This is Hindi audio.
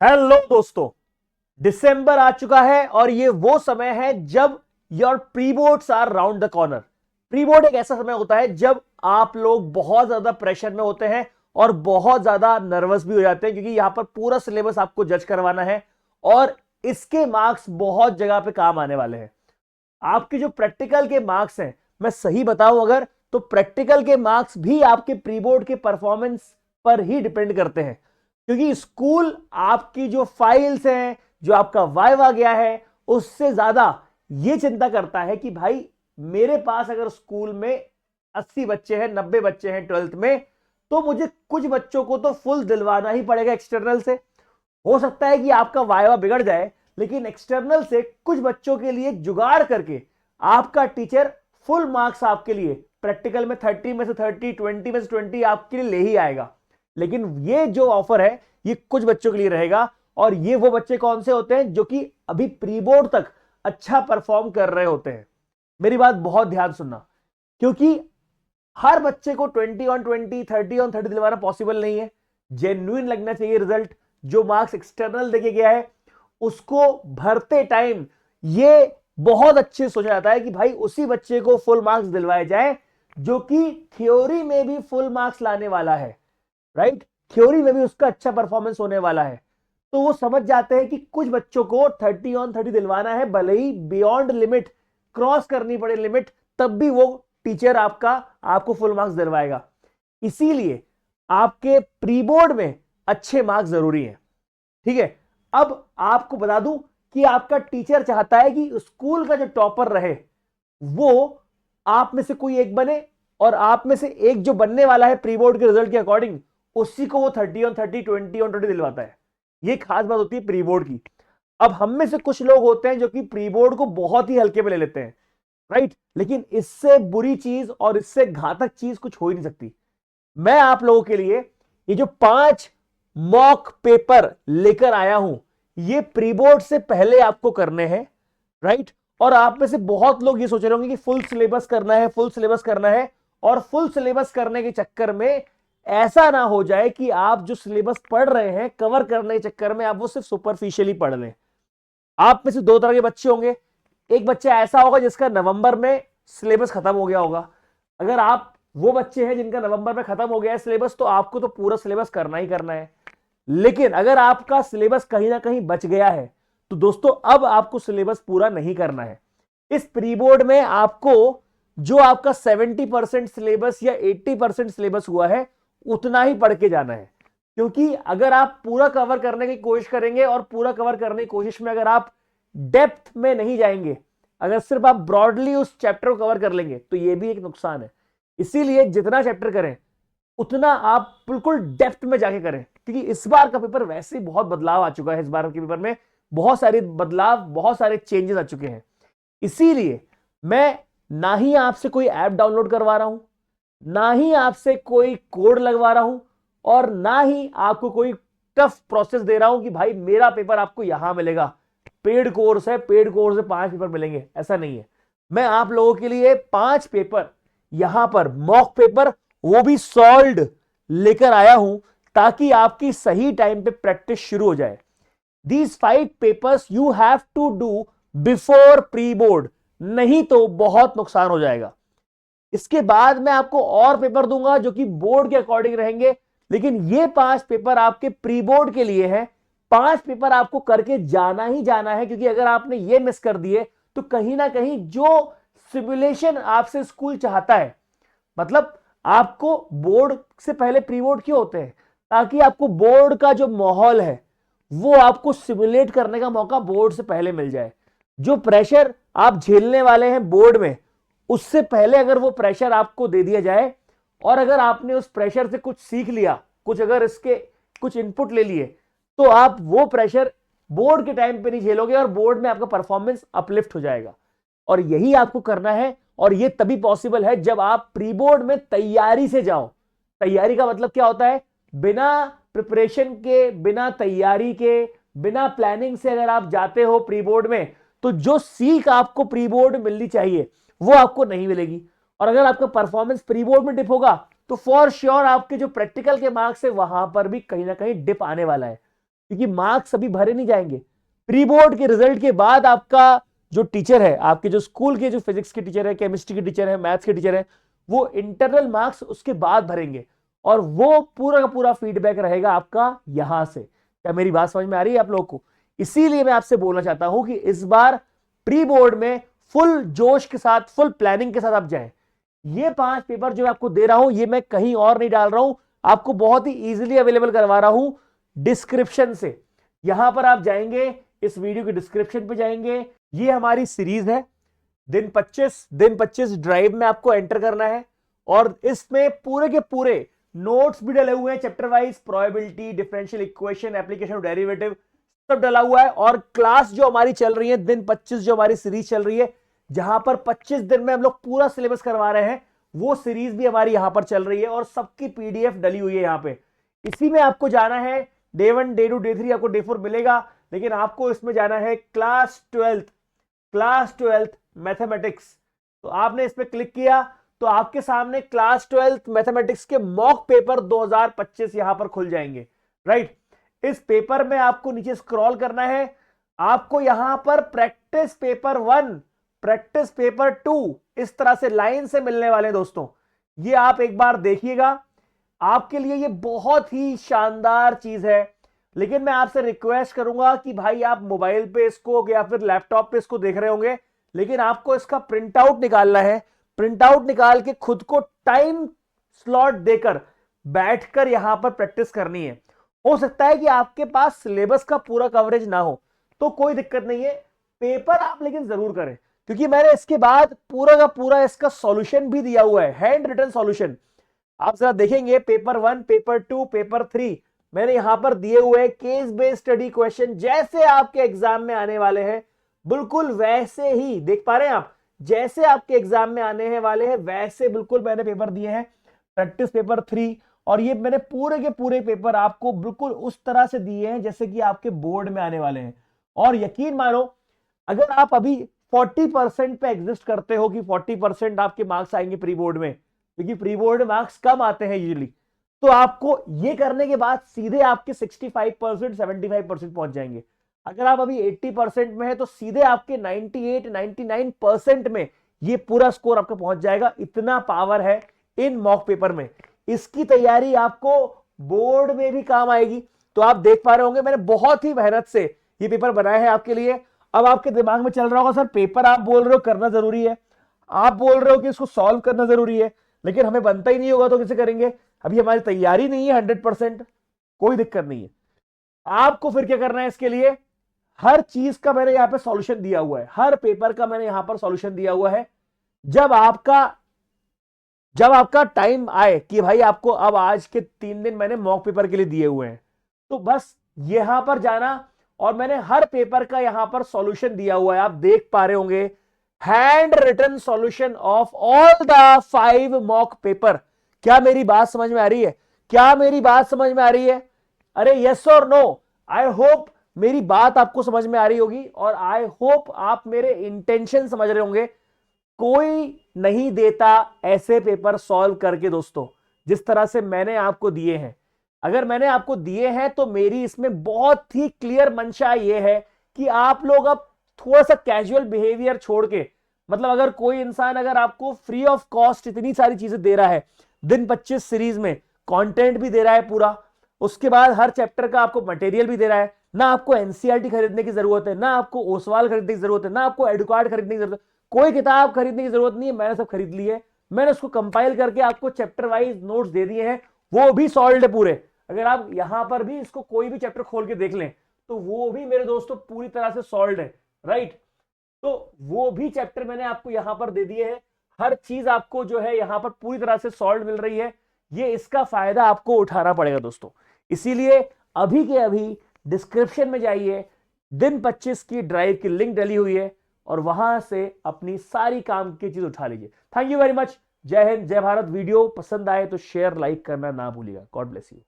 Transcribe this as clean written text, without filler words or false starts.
हेलो दोस्तों। दिसंबर आ चुका है और ये वो समय है जब your pre boards are round the corner. Pre board एक ऐसा समय होता है जब आप लोग बहुत ज्यादा प्रेशर में होते हैं और बहुत ज्यादा नर्वस भी हो जाते हैं, क्योंकि यहां पर पूरा सिलेबस आपको जज करवाना है और इसके मार्क्स बहुत जगह पे काम आने वाले हैं। आपके जो प्रैक्टिकल के मार्क्स हैं, मैं सही बताऊं अगर, तो प्रैक्टिकल के मार्क्स भी आपके प्री बोर्ड के परफॉर्मेंस पर ही डिपेंड करते हैं, क्योंकि स्कूल आपकी जो फाइल्स हैं, जो आपका वाइवा गया है, उससे ज्यादा यह चिंता करता है कि भाई मेरे पास अगर स्कूल में 80 बच्चे हैं, 90 बच्चे हैं ट्वेल्थ में, तो मुझे कुछ बच्चों को तो फुल दिलवाना ही पड़ेगा एक्सटर्नल से। हो सकता है कि आपका वाइवा बिगड़ जाए, लेकिन एक्सटर्नल से कुछ बच्चों के लिए जुगाड़ करके आपका टीचर फुल मार्क्स आपके लिए प्रैक्टिकल में 30 में से 30, 20 में से 20 आपके लिए ले ही आएगा। लेकिन ये जो ऑफर है ये कुछ बच्चों के लिए रहेगा, और ये वो बच्चे कौन से होते हैं जो कि अभी प्री बोर्ड तक अच्छा परफॉर्म कर रहे होते हैं। मेरी बात बहुत ध्यान सुनना, क्योंकि हर बच्चे को 20 on 20, 30 on 30 दिलवाना पॉसिबल नहीं है। जेन्युइन लगना चाहिए रिजल्ट। जो मार्क्स एक्सटर्नल देके गया है उसको भरते टाइम ये बहुत अच्छे सोचा जाता है कि भाई उसी बच्चे को फुल मार्क्स दिलवाए जाए जो कि थ्योरी में भी फुल मार्क्स लाने वाला है। राइट, थ्योरी में भी उसका अच्छा परफॉर्मेंस होने वाला है। तो वो समझ जाते हैं कि कुछ बच्चों को 30 on 30 दिलवाना है, भले ही बियॉन्ड लिमिट क्रॉस करनी पड़े लिमिट, तब भी वो टीचर आपको फुल मार्क्स दिलवाएगा। इसीलिए आपके प्री बोर्ड में अच्छे मार्क्स जरूरी हैं। ठीक है, अब आपको बता दूं कि आपका टीचर चाहता है कि स्कूल का जो टॉपर रहे वो आप में से कोई एक बने, और आप में से एक जो बनने वाला है प्री बोर्ड के रिजल्ट के अकॉर्डिंग, उसी को वो 30 on 30, 20 on 20 दिलवाता है। ये खास बात होती है प्री बोर्ड की। अब हम में से कुछ लोग होते हैं जो कि प्री बोर्ड को बहुत ही हल्के में ले लेते हैं, राइट, लेकिन इससे बुरी चीज और इससे घातक चीज कुछ हो ही नहीं सकती। मैं आप लोगों के लिए ये जो 5 मॉक पेपर लेकर आया हूं, ये प्री बोर्ड से पहले आपको करने हैं, राइट। और आप में से बहुत लोग ये सोच रहे होंगे कि फुल सिलेबस करना है, फुल सिलेबस करना है, और फुल सिलेबस करने के चक्कर में ऐसा ना हो जाए कि आप जो सिलेबस पढ़ रहे हैं कवर करने के चक्कर में आप वो सिर्फ सुपरफिशियली पढ़ लें। आप में से दो तरह के बच्चे होंगे। एक बच्चा ऐसा होगा जिसका नवंबर में सिलेबस खत्म हो गया होगा। अगर आप वो बच्चे हैं जिनका नवंबर में खत्म हो गया है सिलेबस, तो आपको तो पूरा सिलेबस करना ही करना है। लेकिन अगर आपका सिलेबस कहीं ना कहीं बच गया है, तो दोस्तों अब आपको सिलेबस पूरा नहीं करना है। इस प्री बोर्ड में आपको जो आपका 70% सिलेबस या 80% सिलेबस हुआ है उतना ही पढ़ के जाना है। क्योंकि अगर आप पूरा कवर करने की कोशिश करेंगे और पूरा कवर करने की कोशिश में अगर आप डेप्थ में नहीं जाएंगे, अगर सिर्फ आप ब्रॉडली उस चैप्टर को कवर कर लेंगे, तो यह भी एक नुकसान है। इसीलिए जितना चैप्टर करें उतना आप बिल्कुल डेप्थ में जाके करें, क्योंकि इस बार का पेपर वैसे ही बहुत बदलाव आ चुका है। इस बार के पेपर में बहुत सारे बदलाव, बहुत सारे चेंजेस आ चुके हैं। इसीलिए मैं ना ही आपसे कोई ऐप डाउनलोड करवा रहा हूं, ना ही आपसे कोई कोड लगवा रहा हूं, और ना ही आपको कोई टफ प्रोसेस दे रहा हूं कि भाई मेरा पेपर आपको यहां मिलेगा, पेड कोर्स है, पेड कोर्स से 5 पेपर मिलेंगे। ऐसा नहीं है। मैं आप लोगों के लिए 5 पेपर यहां पर मॉक पेपर, वो भी सॉल्व्ड, लेकर आया हूं ताकि आपकी सही टाइम पे प्रैक्टिस शुरू हो जाए। These 5 papers you have to do before pre board, नहीं तो बहुत नुकसान हो जाएगा। इसके बाद मैं आपको और पेपर दूंगा जो कि बोर्ड के अकॉर्डिंग रहेंगे, लेकिन ये 5 पेपर आपके प्री बोर्ड के लिए हैं। 5 पेपर आपको करके जाना ही जाना है, क्योंकि अगर आपने ये मिस कर दिए तो कहीं ना कहीं जो सिमुलेशन आपसे स्कूल चाहता है, मतलब आपको बोर्ड से पहले प्री बोर्ड क्यों होते हैं, ताकि आपको बोर्ड का जो माहौल है वो आपको सिमुलेट करने का मौका बोर्ड से पहले मिल जाए। जो प्रेशर आप झेलने वाले हैं बोर्ड में, उससे पहले अगर वो प्रेशर आपको दे दिया जाए, और अगर आपने उस प्रेशर से कुछ सीख लिया, कुछ अगर इसके कुछ इनपुट ले लिए, तो आप वो प्रेशर बोर्ड के टाइम पे नहीं झेलोगे और बोर्ड में आपका परफॉर्मेंस अपलिफ्ट हो जाएगा। और यही आपको करना है, और ये तभी पॉसिबल है जब आप प्री बोर्ड में तैयारी से जाओ। तैयारी का मतलब क्या होता है? बिना प्रिपरेशन के, बिना तैयारी के, बिना प्लानिंग से अगर आप जाते हो प्री बोर्ड में, तो जो सीख आपको प्री बोर्ड में मिलनी चाहिए वो आपको नहीं मिलेगी। और अगर आपका परफॉर्मेंस प्री बोर्ड में डिप होगा, तो फॉर श्योर आपके जो प्रैक्टिकल के मार्क्स है वहां पर भी कहीं ना कहीं डिप आने वाला है। क्योंकि मार्क्स अभी भरे नहीं जाएंगे। प्री बोर्ड के रिजल्ट के बाद आपका जो टीचर है, आपके जो स्कूल के जो फिजिक्स के टीचर है, केमिस्ट्री के टीचर है, मैथ्स के टीचर है, वो इंटरनल मार्क्स उसके बाद भरेंगे और वो पूरा का पूरा फीडबैक रहेगा आपका यहां से। क्या मेरी बात समझ में आ रही है आप लोगों को? इसीलिए मैं आपसे बोलना चाहता हूं कि इस बार प्री बोर्ड में फुल जोश के साथ, फुल प्लानिंग के साथ आप जाएं। ये 5 पेपर जो मैं आपको दे रहा हूं, ये मैं कहीं और नहीं डाल रहा हूं, आपको बहुत ही इजीली अवेलेबल करवा रहा हूं डिस्क्रिप्शन से। यहां पर आप जाएंगे, इस वीडियो के डिस्क्रिप्शन पे जाएंगे, ये हमारी सीरीज है दिन 25 ड्राइव में आपको एंटर करना है और इसमें पूरे के पूरे नोट्स भी डले हुए हैं, chapter wise, probability, differential equation, application of derivative, सब डला हुआ है। और क्लास जो हमारी चल रही है, दिन 25 जो हमारी सीरीज चल रही है, जहां पर 25 दिन में हम लोग पूरा सिलेबस करवा रहे हैं, वो सीरीज भी हमारी यहां पर चल रही है और सबकी पीडीएफ डली हुई है यहां पे। इसी में आपको जाना है, डे 1, डे 2, डे 3 आपको डे 4 मिलेगा, लेकिन आपको इसमें जाना है क्लास 12th मैथमेटिक्स। तो आपने इस पर क्लिक किया तो आपके सामने क्लास 12th मैथमेटिक्स के मॉक पेपर 2025 यहां पर खुल जाएंगे, राइट। इस पेपर में आपको नीचे स्क्रॉल करना है, आपको यहां पर प्रैक्टिस पेपर 1, प्रैक्टिस पेपर 2 इस तरह से लाइन से मिलने वाले हैं दोस्तों। ये आप एक बार देखिएगा, आपके लिए ये बहुत ही शानदार चीज है। लेकिन मैं आपसे रिक्वेस्ट करूंगा कि भाई आप मोबाइल पे इसको या फिर लैपटॉप पे इसको देख रहे होंगे, लेकिन आपको इसका प्रिंट आउट निकालना है। प्रिंट आउट निकाल के खुद को टाइम स्लॉट देकर बैठकर यहां पर प्रैक्टिस करनी है। हो सकता है कि आपके पास सिलेबस का पूरा कवरेज ना हो, तो कोई दिक्कत नहीं है, पेपर आप लेकिन जरूर करें, क्योंकि मैंने इसके बाद पूरा का पूरा इसका सॉल्यूशन भी दिया हुआ है, हैंड रिटन सॉल्यूशन। आप जरा देखेंगे पेपर 1, पेपर 2, पेपर 3 मैंने यहां पर दिए हुए केस बेस्ड स्टडी क्वेश्चन, जैसे आपके एग्जाम में आने वाले हैं बिल्कुल वैसे ही, देख पा रहे हैं आप, जैसे आपके एग्जाम में आने हैं वाले हैं वैसे बिल्कुल मैंने पेपर दिए हैं। प्रैक्टिस पेपर 3 और ये मैंने पूरे के पूरे पेपर आपको बिल्कुल उस तरह से दिए हैं जैसे कि आपके बोर्ड में आने वाले हैं। और यकीन मानो, अगर आप अभी 40% पे एग्जिस्ट करते हो कि 40% आपके मार्क्स आएंगे प्री बोर्ड में, क्योंकि प्री बोर्ड मार्क्स कम आते हैं यूजुअली, तो आपको ये करने के बाद सीधे आपके 65%, 75% पहुंच जाएंगे। अगर आप अभी 80% में है तो सीधे आपके 98, 99% में ये पूरा स्कोर आपका पहुंच जाएगा। इतना पावर है इन मॉक पेपर में, इसकी तैयारी आपको बोर्ड में भी काम आएगी। तो आप देख पा रहे होंगे मैंने बहुत ही मेहनत से ये पेपर बनाए हैं आपके लिए। अब आपके दिमाग में चल रहा होगा, सर पेपर आप बोल रहे हो करना जरूरी है, आप बोल रहे हो कि इसको सॉल्व करना जरूरी है, लेकिन हमें बनता ही नहीं होगा तो कैसे करेंगे? अभी हमारी तैयारी नहीं है 100%, कोई दिक्कत नहीं है। आपको फिर क्या करना है, इसके लिए हर चीज का मैंने यहां पे सॉल्यूशन दिया हुआ है, हर पेपर का मैंने यहां पर सॉल्यूशन दिया हुआ है। जब आपका टाइम आए कि भाई आपको अब आज के 3 दिन मैंने मॉक पेपर के लिए दिए हुए हैं, तो बस यहां पर जाना और मैंने हर पेपर का यहां पर सॉल्यूशन दिया हुआ है। आप देख पा रहे होंगे, handwritten solution of all the 5 mock paper. क्या मेरी बात समझ में आ रही है? क्या मेरी बात समझ में आ रही है? अरे यस और नो? आई होप मेरी बात आपको समझ में आ रही होगी और आई होप आप मेरे इंटेंशन समझ रहे होंगे। कोई नहीं देता ऐसे पेपर सॉल्व करके दोस्तों, जिस तरह से मैंने आपको दिए हैं। अगर मैंने आपको दिए हैं तो मेरी इसमें बहुत ही क्लियर मंशा यह है कि आप लोग अब थोड़ा सा कैजुअल बिहेवियर छोड़ के, मतलब अगर कोई इंसान अगर आपको फ्री ऑफ कॉस्ट इतनी सारी चीजें दे रहा है, दिन 25 सीरीज में कंटेंट भी दे रहा है पूरा, उसके बाद हर चैप्टर का आपको मटेरियल भी दे रहा है, ना आपको एनसीईआरटी खरीदने की जरूरत है, ना आपको ओसवाल खरीदने की जरूरत है, ना आपको एडुकार्ड खरीदने की जरूरत है, कोई किताब खरीदने की जरूरत नहीं है, मैंने सब खरीद ली है। मैंने उसको कंपाइल करके आपको चैप्टर वाइज नोट्स दे दिए हैं, वो भी सॉल्व है पूरे। अगर आप यहां पर भी इसको कोई भी चैप्टर खोल के देख लें तो वो भी मेरे दोस्तों पूरी तरह से सॉल्व है, राइट। तो वो भी चैप्टर मैंने आपको यहां पर दे दिए हैं, हर चीज आपको जो है यहां पर पूरी तरह से सॉल्व मिल रही है। ये इसका फायदा आपको उठाना पड़ेगा दोस्तों। इसीलिए अभी के अभी डिस्क्रिप्शन में जाइए, दिन 25 की ड्राइव की लिंक डली हुई है और वहां से अपनी सारी काम की चीज उठा लीजिए। Thank you very much. जय हिंद, जय भारत। वीडियो पसंद आए तो शेयर, लाइक करना ना भूलिएगा। God bless you.